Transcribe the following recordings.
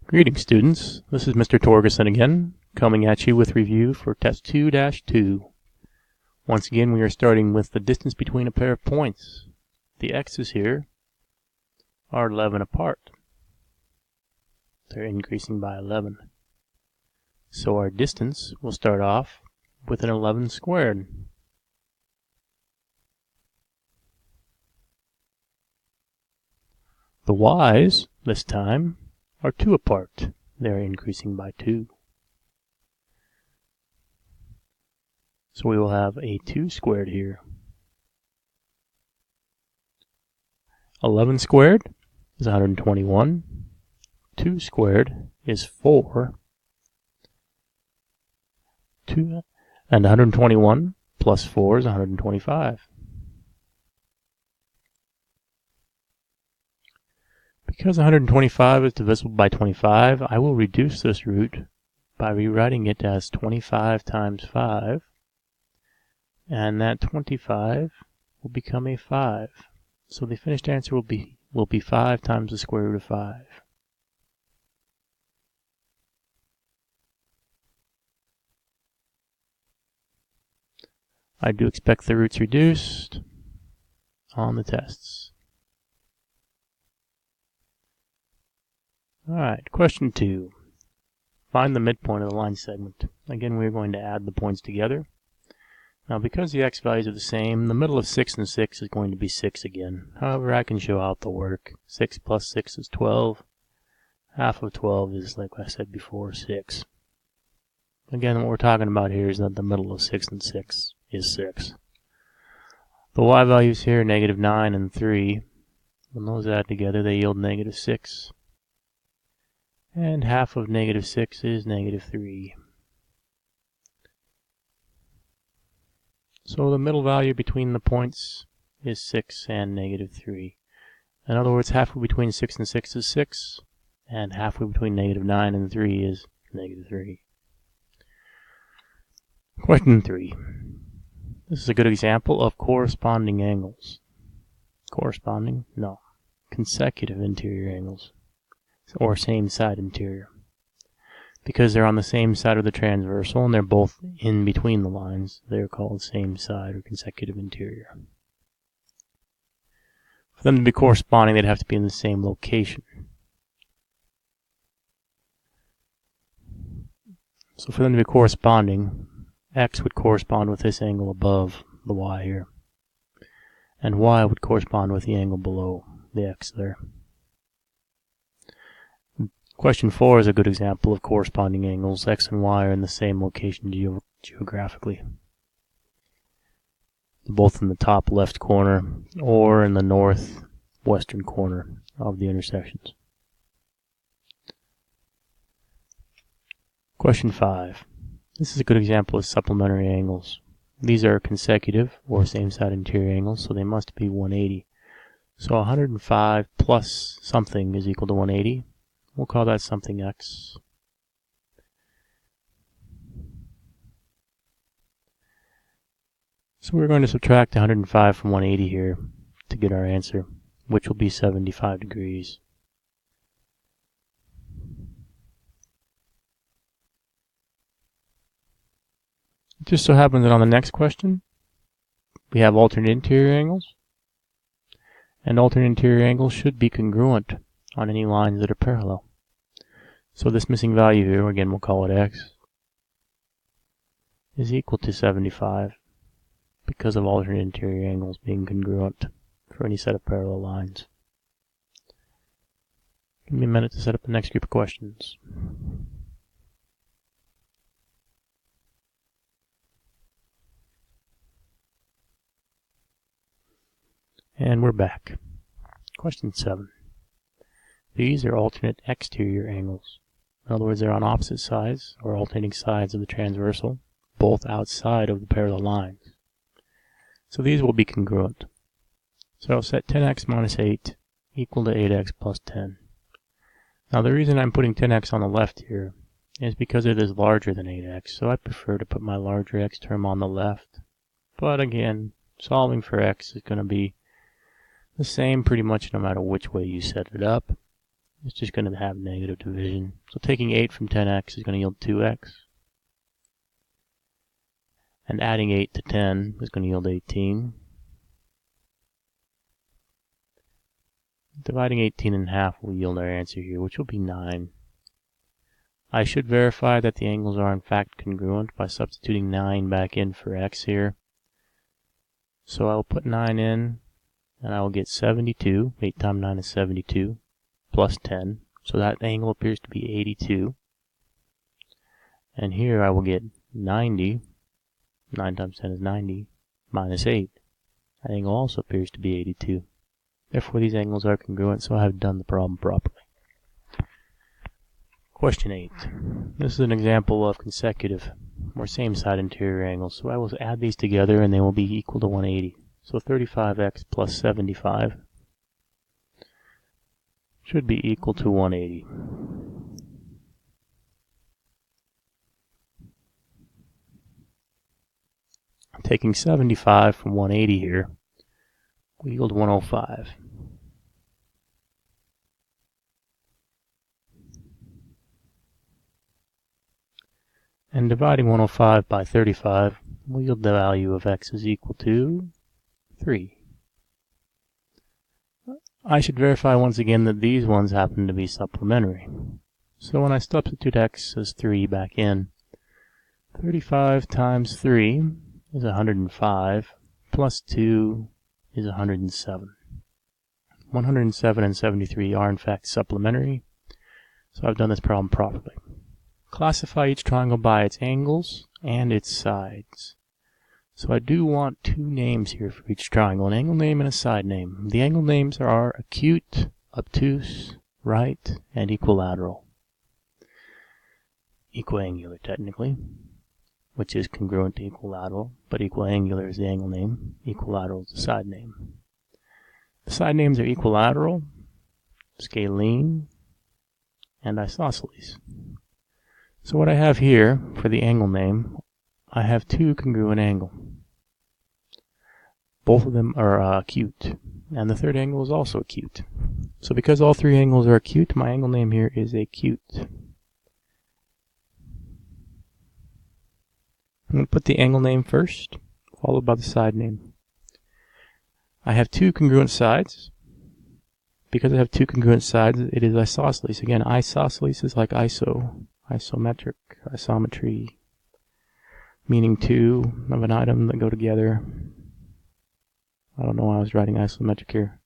Greetings, students. This is Mr. Torgerson again, coming at you with review for Test 2-2. Once again, we are starting with the distance between a pair of points. The x's here are 11 apart. They're increasing by 11. So our distance will start off with an 11 squared. The y's, this time, are 2 apart. They're increasing by 2. So we will have a 2 squared here. 11 squared is 121. 2 squared is 4. 2 and 121 plus 4 is 125. Because 125 is divisible by 25, I will reduce this root by rewriting it as 25 times 5, and that 25 will become a 5. So the finished answer will be 5 times the square root of 5. I do expect the roots reduced on the tests. Alright, question 2. Find the midpoint of the line segment. Again, we're going to add the points together. Now, because the x values are the same, the middle of 6 and 6 is going to be 6 again. However, I can show out the work. 6 plus 6 is 12. Half of 12 is, like I said before, 6. Again, what we're talking about here is that the middle of 6 and 6 is 6. The y values here, negative 9 and 3. When those add together, they yield negative 6. And half of negative 6 is negative 3. So the middle value between the points is 6 and negative 3. In other words, halfway between 6 and 6 is 6, and halfway between negative 9 and 3 is negative 3. Question 3. This is a good example of corresponding angles. Corresponding? No. Consecutive interior angles. Or same side interior. Because they're on the same side of the transversal and they're both in between the lines, they're called same side or consecutive interior. For them to be corresponding, they'd have to be in the same location. So for them to be corresponding, x would correspond with this angle above the y here. And y would correspond with the angle below the x there. Question 4 is a good example of corresponding angles. X and y are in the same location geographically. Both in the top left corner or in the northwestern corner of the intersections. Question 5. This is a good example of supplementary angles. These are consecutive or same side interior angles, so they must be 180. So 105 plus something is equal to 180. We'll call that something x. So we're going to subtract 105 from 180 here to get our answer, which will be 75 degrees. It just so happens that on the next question, we have alternate interior angles, and alternate interior angles should be congruent on any lines that are parallel. So this missing value here, again we'll call it x, is equal to 75 because of alternate interior angles being congruent for any set of parallel lines. Give me a minute to set up the next group of questions. And we're back. Question 7. These are alternate exterior angles. In other words, they're on opposite sides, or alternating sides of the transversal, both outside of the parallel lines. So these will be congruent. So I'll set 10x minus 8 equal to 8x plus 10. Now the reason I'm putting 10x on the left here is because it is larger than 8x, so I prefer to put my larger x term on the left. But again, solving for x is going to be the same pretty much no matter which way you set it up. it's just going to have negative division. So taking 8 from 10x is going to yield 2x. And adding 8 to 10 is going to yield 18. Dividing 18 in half will yield our answer here, which will be 9. I should verify that the angles are in fact congruent by substituting 9 back in for x here. So I'll put 9 in, and I will get 72. 8 times 9 is 72, plus 10. So that angle appears to be 82. And here I will get 90. 9 times 10 is 90, minus 8. That angle also appears to be 82. Therefore, these angles are congruent, so I have done the problem properly. Question 8. This is an example of consecutive, or same-side interior angles. So I will add these together, and they will be equal to 180. So 35x plus 75 should be equal to 180. Taking 75 from 180 here will yield 105. And dividing 105 by 35 will yield the value of x is equal to 3. I should verify once again that these ones happen to be supplementary. So when I substitute x as 3 back in, 35 times 3 is 105, plus 2 is 107. 107 and 73 are in fact supplementary, so I've done this problem properly. Classify each triangle by its angles and its sides. So I do want 2 names here for each triangle, an angle name and a side name. The angle names are acute, obtuse, right, and equilateral. Equiangular, technically, which is congruent to equilateral, but equiangular is the angle name, equilateral is the side name. The side names are equilateral, scalene, and isosceles. So what I have here for the angle name, I have 2 congruent angles. Both of them are acute, and the third angle is also acute. So because all 3 angles are acute, my angle name here is acute. I'm going to put the angle name first, followed by the side name. I have 2 congruent sides. Because I have 2 congruent sides, it is isosceles. Again, isosceles is like isometric, isometry, meaning 2 of an item that go together. I don't know why I was writing isometric here.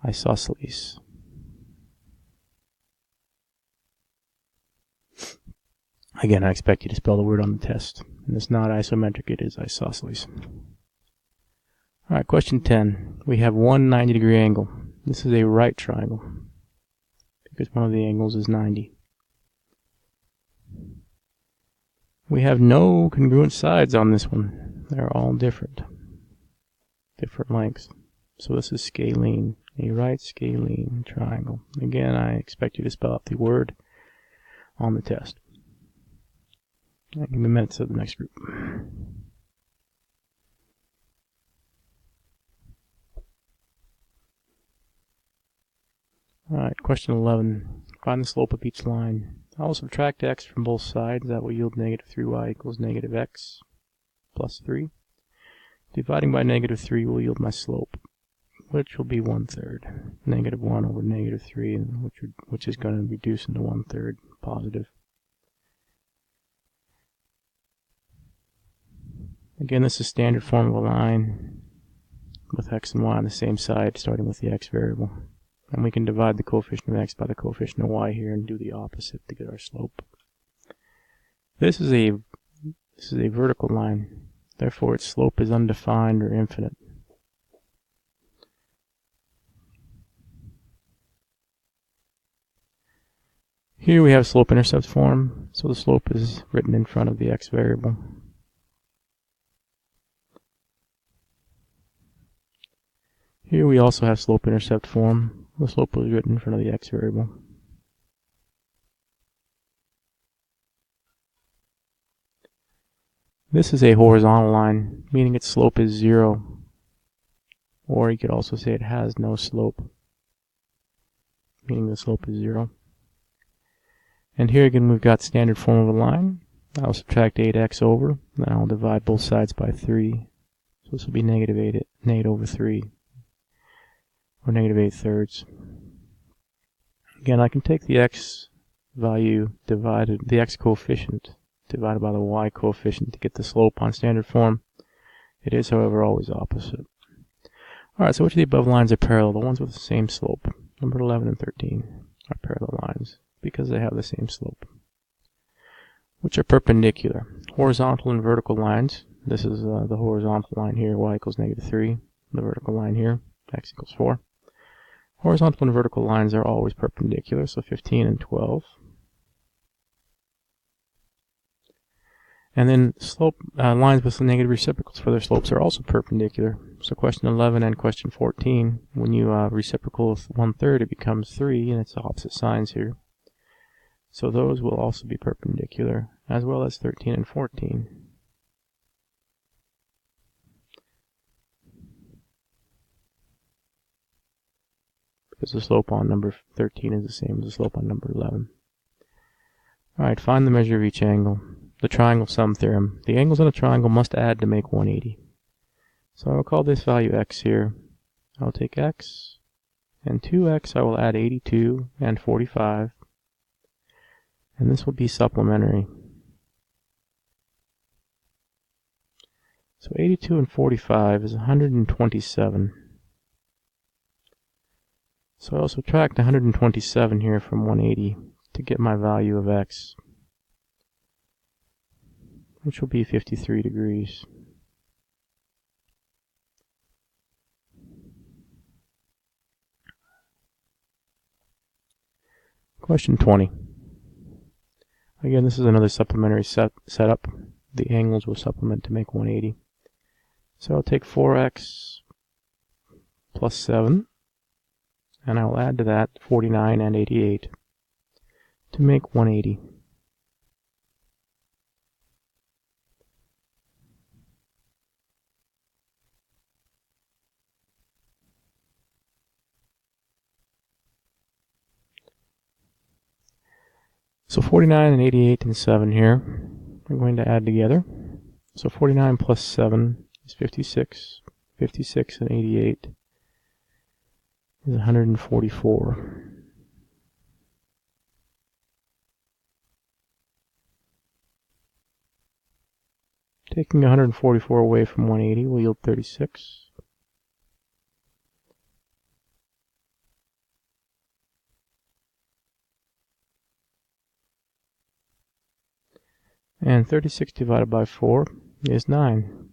Isosceles. Again, I expect you to spell the word on the test. And it's not isometric, it is isosceles. Alright, question 10. We have one 90-degree angle. This is a right triangle, because one of the angles is 90. We have no congruent sides on this one. They're all different lengths. So this is scalene, a right scalene triangle. Again, I expect you to spell out the word on the test. Give me a minute to the next group. Alright, question 11. Find the slope of each line. I will subtract x from both sides. That will yield negative 3y equals negative x plus 3. Dividing by negative 3 will yield my slope, which will be 1/3. Negative 1 over negative 3, which is going to reduce into 1/3 positive. Again, this is standard form of a line with x and y on the same side, starting with the x variable. And we can divide the coefficient of x by the coefficient of y here and do the opposite to get our slope. This is a vertical line. Therefore, its slope is undefined or infinite. Here we have slope-intercept form, so the slope is written in front of the x variable. Here we also have slope-intercept form. The slope was written in front of the x variable. This is a horizontal line, meaning its slope is 0. Or you could also say it has no slope. meaning the slope is 0. And here again we've got standard form of a line. I'll subtract 8x over, then I'll divide both sides by 3. So this will be negative 8 over 3, or negative 8/3. Again, I can take the x value divided, the x coefficient divided by the y coefficient to get the slope on standard form. It is, however, always opposite. Alright, so which of the above lines are parallel? The ones with the same slope. Number 11 and 13 are parallel lines because they have the same slope. Which are perpendicular? Horizontal and vertical lines. This is the horizontal line here, y equals negative 3. The vertical line here, x equals 4. Horizontal and vertical lines are always perpendicular, so 15 and 12. And then slope lines with negative reciprocals for their slopes are also perpendicular. So question 11 and question 14, when you reciprocal with 1/3, it becomes 3, and it's opposite signs here. So those will also be perpendicular, as well as 13 and 14. Because the slope on number 13 is the same as the slope on number 11. Alright, find the measure of each angle. The triangle sum theorem. The angles in a triangle must add to make 180. So I'll call this value x here. I'll take x, and to x I will add 82 and 45. And this will be supplementary. So 82 and 45 is 127. So I'll subtract 127 here from 180 to get my value of x, which will be 53 degrees. Question 20. Again, this is another supplementary setup. The angles will supplement to make 180. So I'll take 4x plus 7, and I'll add to that 49 and 88 to make 180. So 49 and 88 and 7 here, we're going to add together. So 49 plus 7 is 56. 56 and 88 is 144. Taking 144 away from 180 will yield 36. And 36 divided by 4 is 9.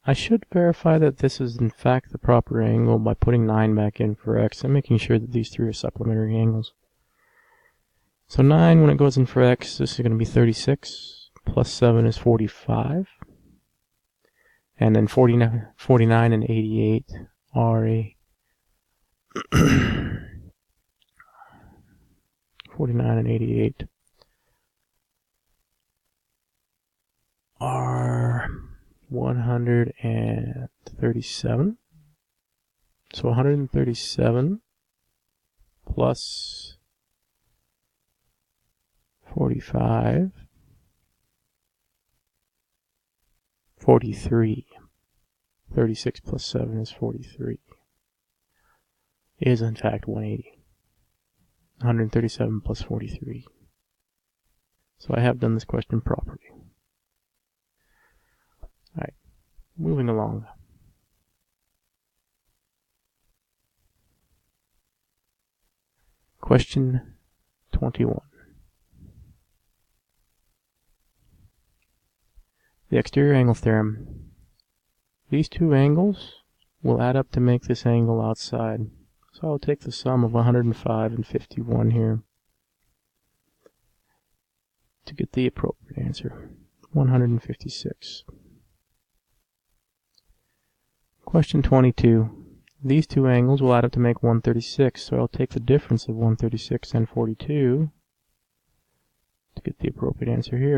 I should verify that this is in fact the proper angle by putting 9 back in for x and making sure that these three are supplementary angles. So 9, when it goes in for x, this is going to be 36, plus 7 is 45. And then 49 and 88 are a 49 and 88 are 137. So 137 plus 45, 43. 36 plus 7 is 43. Is in fact 180. 137 plus 43. So I have done this question properly. Alright, moving along. Question 21. The exterior angle theorem. These two angles will add up to make this angle outside. So I'll take the sum of 105 and 51 here to get the appropriate answer, 156. Question 22. These two angles will add up to make 136, so I'll take the difference of 136 and 42 to get the appropriate answer here.